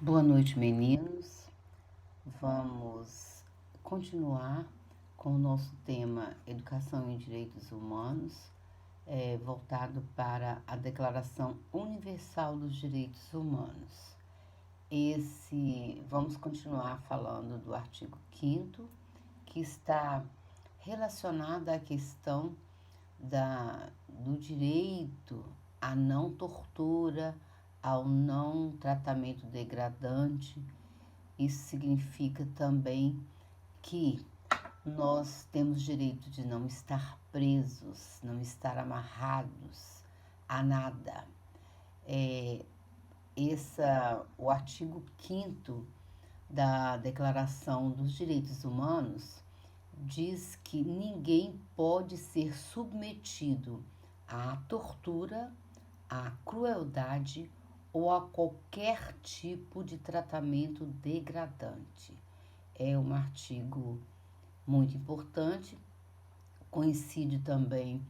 Boa noite, meninos. Vamos continuar com o nosso tema Educação em Direitos Humanos, voltado para a Declaração Universal dos Direitos Humanos. Vamos continuar falando do artigo 5º, que está relacionado à questão do direito à não tortura, ao não tratamento degradante. Isso significa também que nós temos direito de não estar presos, não estar amarrados a nada. O artigo 5º da Declaração dos Direitos Humanos diz que ninguém pode ser submetido à tortura, à crueldade ou a qualquer tipo de tratamento degradante. É um artigo muito importante, coincide também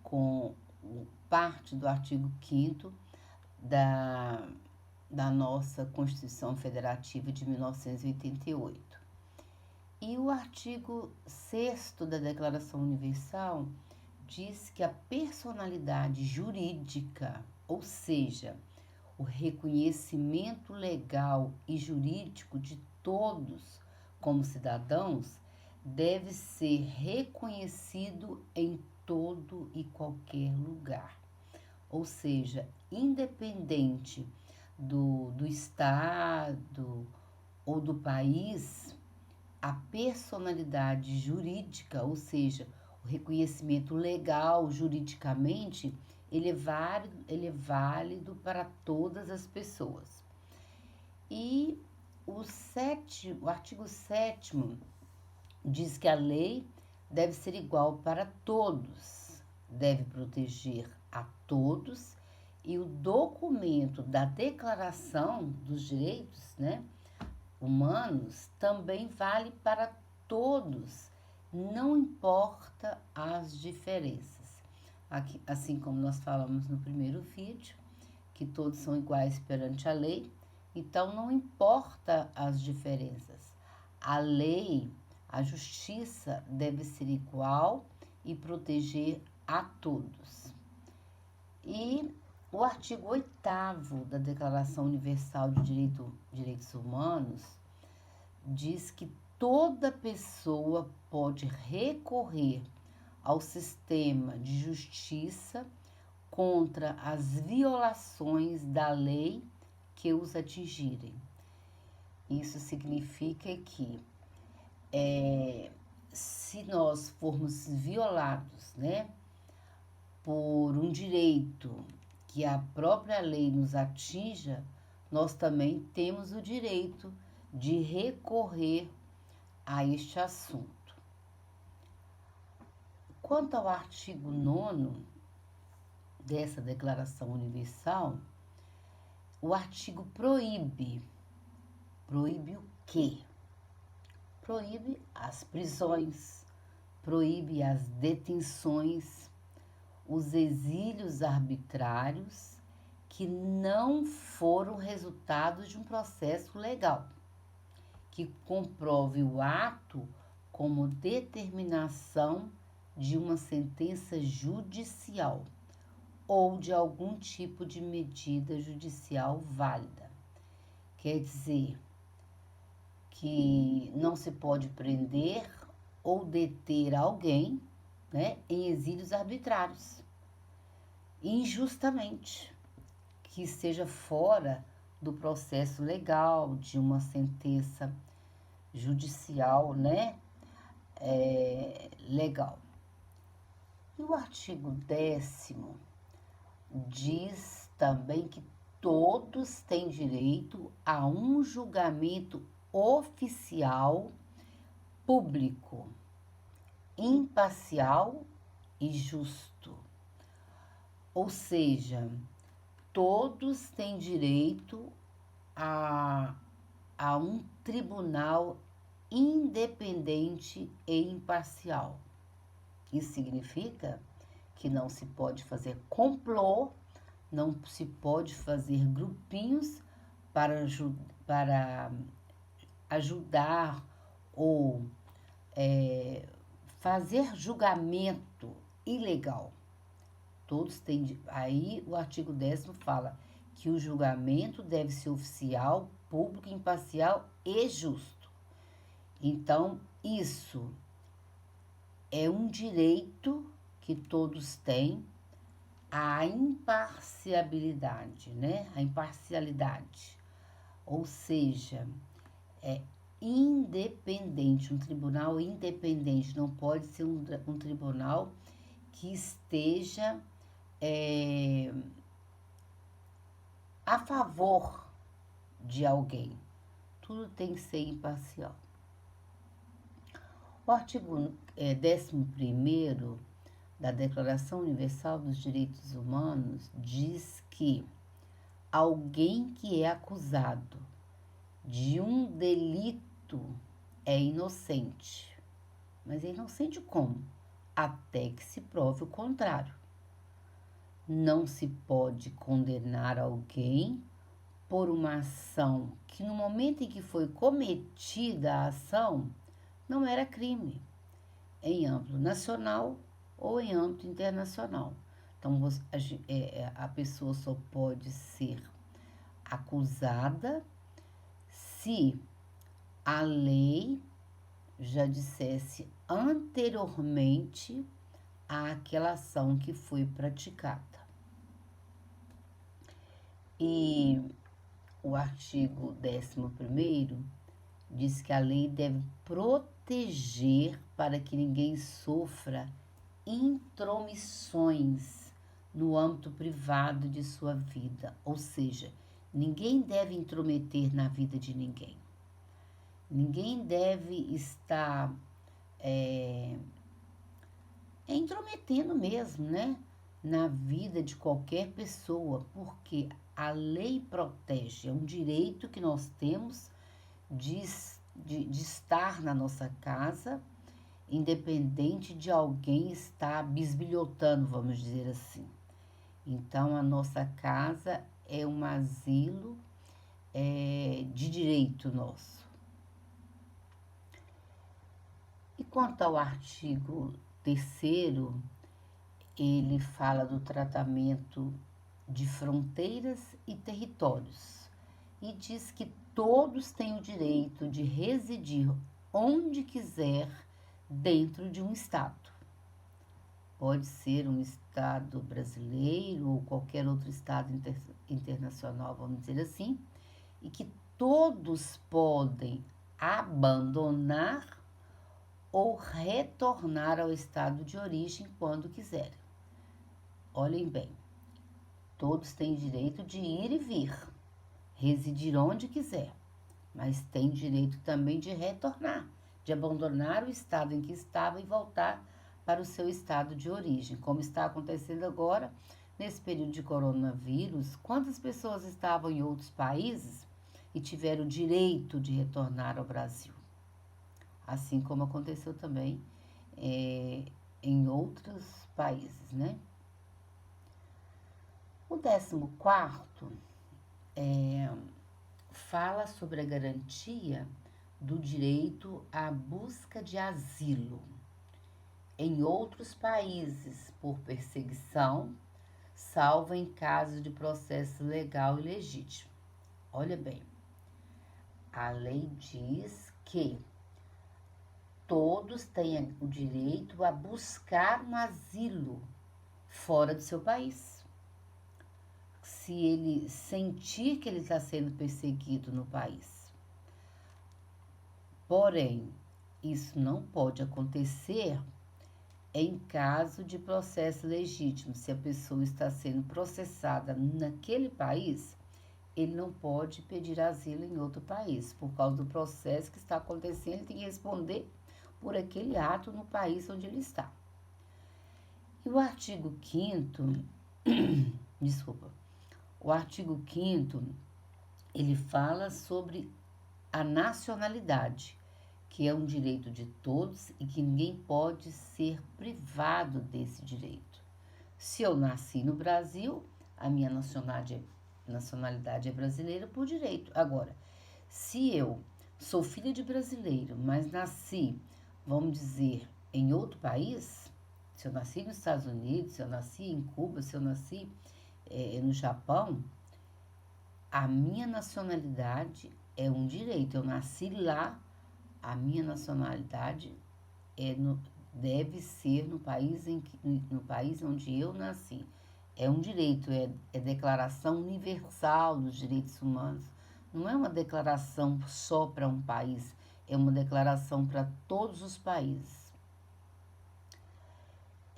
com parte do artigo 5º da nossa Constituição Federativa de 1988. E o artigo 6º da Declaração Universal diz que a personalidade jurídica, ou seja, o reconhecimento legal e jurídico de todos como cidadãos, deve ser reconhecido em todo e qualquer lugar. Ou seja, independente do estado ou do país, a personalidade jurídica, ou seja, o reconhecimento legal juridicamente, ele é válido para todas as pessoas. E o artigo 7º diz que a lei deve ser igual para todos, deve proteger a todos, e o documento da Declaração dos Direitos, Humanos também vale para todos, não importa as diferenças. Aqui, assim como nós falamos no primeiro vídeo, que todos são iguais perante a lei, então não importa as diferenças. A lei, a justiça deve ser igual e proteger a todos. E o artigo 8º da Declaração Universal de Direitos Humanos diz que toda pessoa pode recorrer ao sistema de justiça contra as violações da lei que os atingirem. Isso significa que se nós formos violados, por um direito que a própria lei nos atinja, nós também temos o direito de recorrer a este assunto. Quanto ao artigo 9º dessa Declaração Universal, o artigo proíbe o quê? Proíbe as prisões, proíbe as detenções, os exílios arbitrários que não foram resultado de um processo legal, que comprove o ato como determinação de uma sentença judicial ou de algum tipo de medida judicial válida. Quer dizer que não se pode prender ou deter alguém, em exílios arbitrários, injustamente, que esteja fora do processo legal, de uma sentença judicial, legal. E o artigo 10º diz também que todos têm direito a um julgamento oficial, público, imparcial e justo. Ou seja, todos têm direito a um tribunal independente e imparcial. Isso significa que não se pode fazer complô, não se pode fazer grupinhos para ajudar ou fazer julgamento ilegal. Todos têm. Aí o artigo 10º fala que o julgamento deve ser oficial, público, imparcial e justo. Então, isso é um direito que todos têm, a imparcialidade, né? A imparcialidade. Ou seja, é independente, um tribunal independente, não pode ser um tribunal que esteja a favor de alguém. Tudo tem que ser imparcial. O artigo 11º da Declaração Universal dos Direitos Humanos diz que alguém que é acusado de um delito é inocente. Mas é inocente como? Até que se prove o contrário. Não se pode condenar alguém por uma ação que no momento em que foi cometida a ação não era crime, em âmbito nacional ou em âmbito internacional. Então, a pessoa só pode ser acusada se a lei já dissesse anteriormente àquela ação que foi praticada. E o artigo 11º diz que a lei deve proteger para que ninguém sofra intromissões no âmbito privado de sua vida, ou seja, ninguém deve intrometer na vida de ninguém. Ninguém deve estar intrometendo mesmo, né, na vida de qualquer pessoa, porque a lei protege, é um direito que nós temos de estar na nossa casa, independente de alguém estar bisbilhotando, vamos dizer assim. Então, a nossa casa é um asilo de direito nosso. E quanto ao artigo 3º, ele fala do tratamento de fronteiras e territórios e diz que todos têm o direito de residir onde quiser dentro de um estado. Pode ser um estado brasileiro ou qualquer outro estado internacional, vamos dizer assim, e que todos podem abandonar ou retornar ao estado de origem quando quiserem. Olhem bem, todos têm direito de ir e vir, residir onde quiser, mas têm direito também de retornar, de abandonar o estado em que estava e voltar para o seu estado de origem, como está acontecendo agora, nesse período de coronavírus. Quantas pessoas estavam em outros países e tiveram o direito de retornar ao Brasil? Assim como aconteceu também em outros países, né? O 14º fala sobre a garantia do direito à busca de asilo em outros países por perseguição, salvo em caso de processo legal e legítimo. Olha bem, a lei diz que todos têm o direito a buscar um asilo fora do seu país. Se ele sentir que ele está sendo perseguido no país. Porém, isso não pode acontecer em caso de processo legítimo. Se a pessoa está sendo processada naquele país, ele não pode pedir asilo em outro país. Por causa do processo que está acontecendo, ele tem que responder por aquele ato no país onde ele está. E o artigo 5º, o artigo 5º, ele fala sobre a nacionalidade, que é um direito de todos e que ninguém pode ser privado desse direito. Se eu nasci no Brasil, a minha nacionalidade é brasileira por direito. Agora, Se eu sou filha de brasileiro, mas nasci, vamos dizer, em outro país, se eu nasci nos Estados Unidos, se eu nasci em Cuba, se eu nasci no Japão, a minha nacionalidade é um direito. Eu nasci lá, a minha nacionalidade deve ser no país onde eu nasci. É um direito, é declaração universal dos direitos humanos. Não é uma declaração só para um país, é uma declaração para todos os países.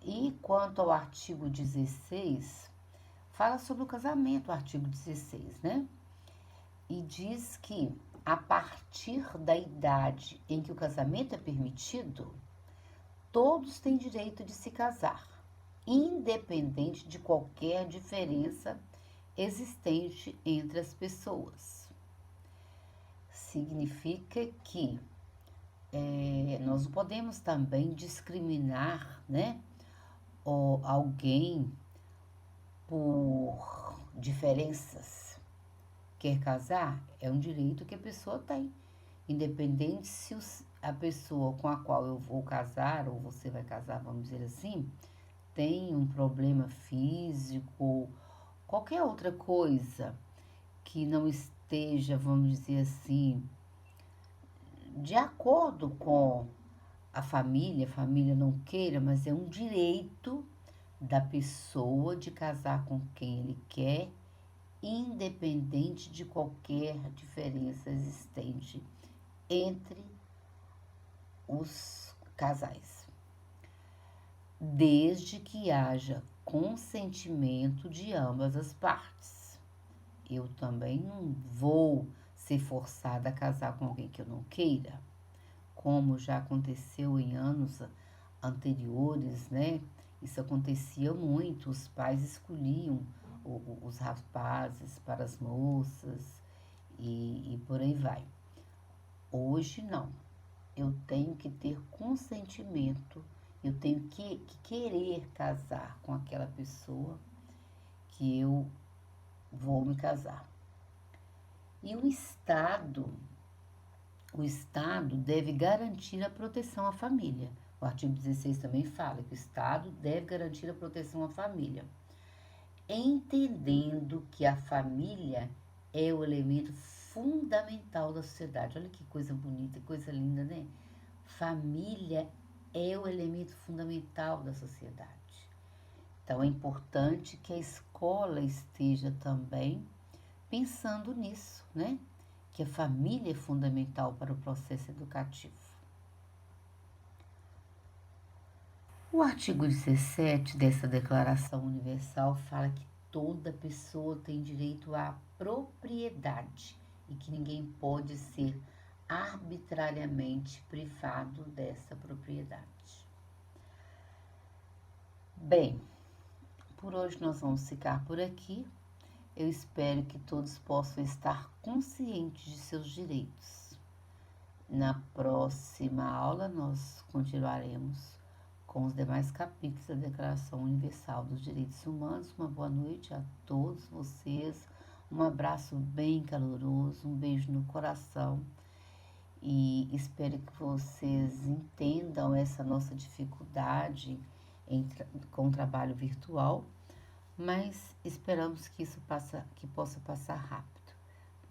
E quanto ao artigo 16, fala sobre o casamento, o artigo 16, né? E diz que a partir da idade em que o casamento é permitido, todos têm direito de se casar, independente de qualquer diferença existente entre as pessoas. Significa que nós não podemos também discriminar, né, alguém por diferenças. Quer casar? É um direito que a pessoa tem, independente se a pessoa com a qual eu vou casar, ou você vai casar, vamos dizer assim, tem um problema físico, qualquer outra coisa que não esteja, vamos dizer assim, de acordo com a família não queira, mas é um direito da pessoa de casar com quem ele quer, independente de qualquer diferença existente entre os casais, desde que haja consentimento de ambas as partes. Eu também não vou ser forçada a casar com alguém que eu não queira, como já aconteceu em anos anteriores, né? Isso acontecia muito, os pais escolhiam os rapazes para as moças e por aí vai. Hoje não, eu tenho que ter consentimento, eu tenho que querer casar com aquela pessoa que eu vou me casar. E o Estado deve garantir a proteção à família. O artigo 16 também fala que o Estado deve garantir a proteção à família, entendendo que a família é o elemento fundamental da sociedade. Olha que coisa bonita, que coisa linda, né? Família é o elemento fundamental da sociedade. Então é importante que a escola esteja também pensando nisso, né? Que a família é fundamental para o processo educativo. O artigo 17 dessa Declaração Universal fala que toda pessoa tem direito à propriedade e que ninguém pode ser arbitrariamente privado dessa propriedade. Bem, por hoje nós vamos ficar por aqui. Eu espero que todos possam estar conscientes de seus direitos. Na próxima aula, nós continuaremos com os demais capítulos da Declaração Universal dos Direitos Humanos. Uma boa noite a todos vocês, um abraço bem caloroso, um beijo no coração e espero que vocês entendam essa nossa dificuldade com o trabalho virtual, mas esperamos que isso possa passar rápido.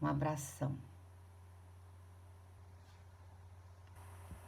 Um abração.